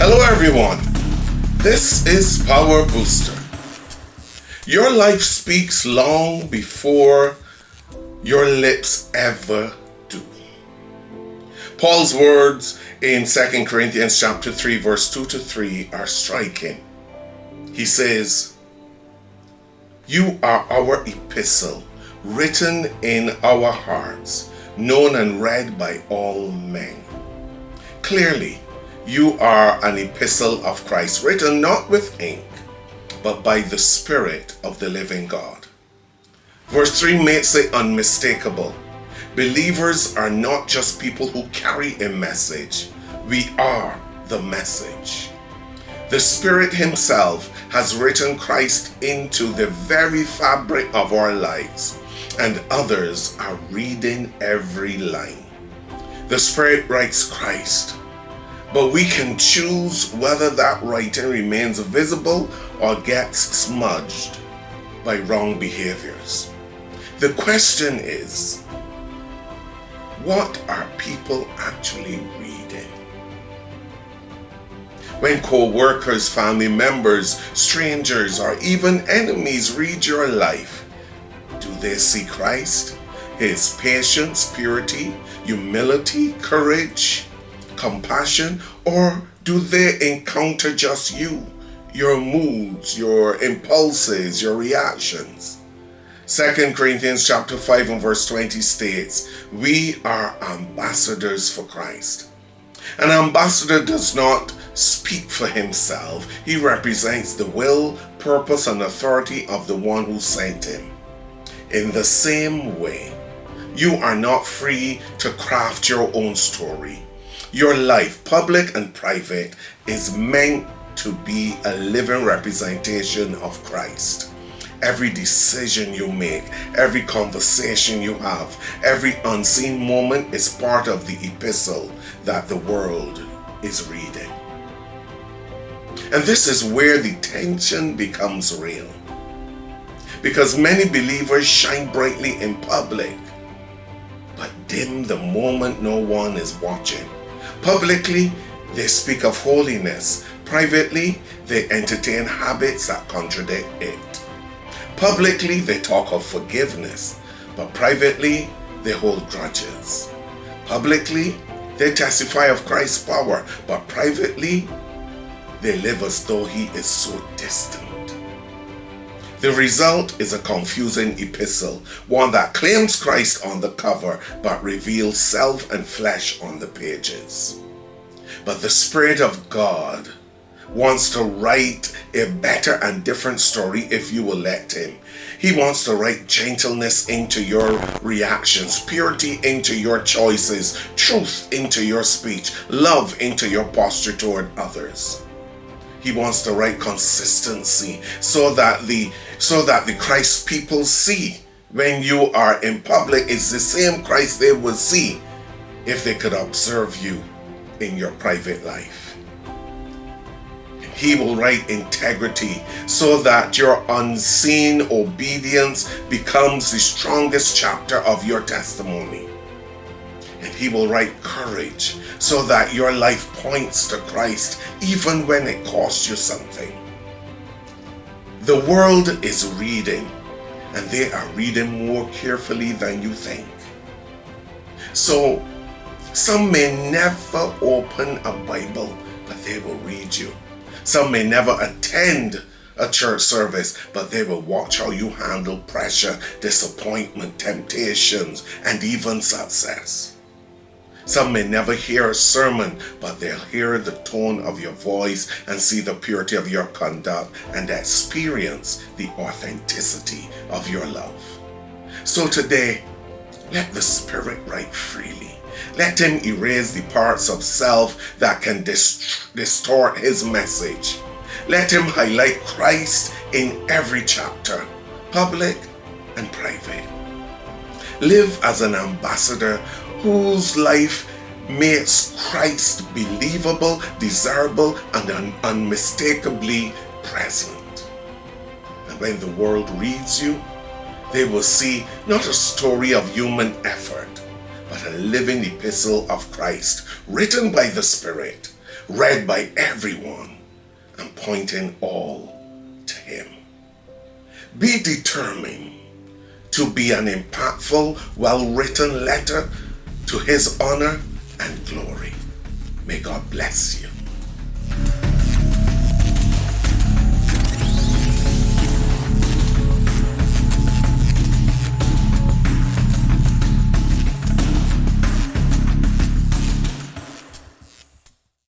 Hello everyone, this is Power Booster. Your life speaks long before your lips ever do. Paul's words in 2 Corinthians chapter 3 verse 2 to 3 are striking. He says, "You are our epistle, written in our hearts, known and read by all men." Clearly, you are an epistle of Christ, written not with ink, but by the Spirit of the living God. Verse 3 makes it unmistakable. Believers are not just people who carry a message. We are the message. The Spirit Himself has written Christ into the very fabric of our lives, and others are reading every line. The Spirit writes Christ, but we can choose whether that writing remains visible or gets smudged by wrong behaviors. The question is, what are people actually reading? When co-workers, family members, strangers, or even enemies read your life, do they see Christ, His patience, purity, humility, courage, compassion, or do they encounter just you, your moods, your impulses, your reactions? 2 Corinthians chapter 5 and verse 20 states, "We are ambassadors for Christ." An ambassador does not speak for himself. He represents the will, purpose, and authority of the one who sent him. In the same way, you are not free to craft your own story. Your life, public and private, is meant to be a living representation of Christ. Every decision you make, every conversation you have, every unseen moment is part of the epistle that the world is reading. And this is where the tension becomes real. Because many believers shine brightly in public, but dim the moment no one is watching. Publicly, they speak of holiness. Privately, they entertain habits that contradict it. Publicly, they talk of forgiveness, but privately, they hold grudges. Publicly, they testify of Christ's power, but privately, they live as though He is so distant. The result is a confusing epistle, one that claims Christ on the cover, but reveals self and flesh on the pages. But the Spirit of God wants to write a better and different story if you will let Him. He wants to write gentleness into your reactions, purity into your choices, truth into your speech, love into your posture toward others. He wants to write consistency so that the Christ people see when you are in public is the same Christ they would see if they could observe you in your private life. He will write integrity so that your unseen obedience becomes the strongest chapter of your testimony. And He will write courage so that your life points to Christ even when it costs you something. The world is reading, and they are reading more carefully than you think. So, some may never open a Bible, but they will read you. Some may never attend a church service, but they will watch how you handle pressure, disappointment, temptations, and even success. Some may never hear a sermon, but they'll hear the tone of your voice and see the purity of your conduct and experience the authenticity of your love. So today, let the Spirit write freely. Let Him erase the parts of self that can distort His message. Let Him highlight Christ in every chapter, public and private. Live as an ambassador whose life makes Christ believable, desirable, and unmistakably present. And when the world reads you, they will see not a story of human effort, but a living epistle of Christ, written by the Spirit, read by everyone, and pointing all to Him. Be determined to be an impactful, well-written letter to His honor and glory. May God bless you.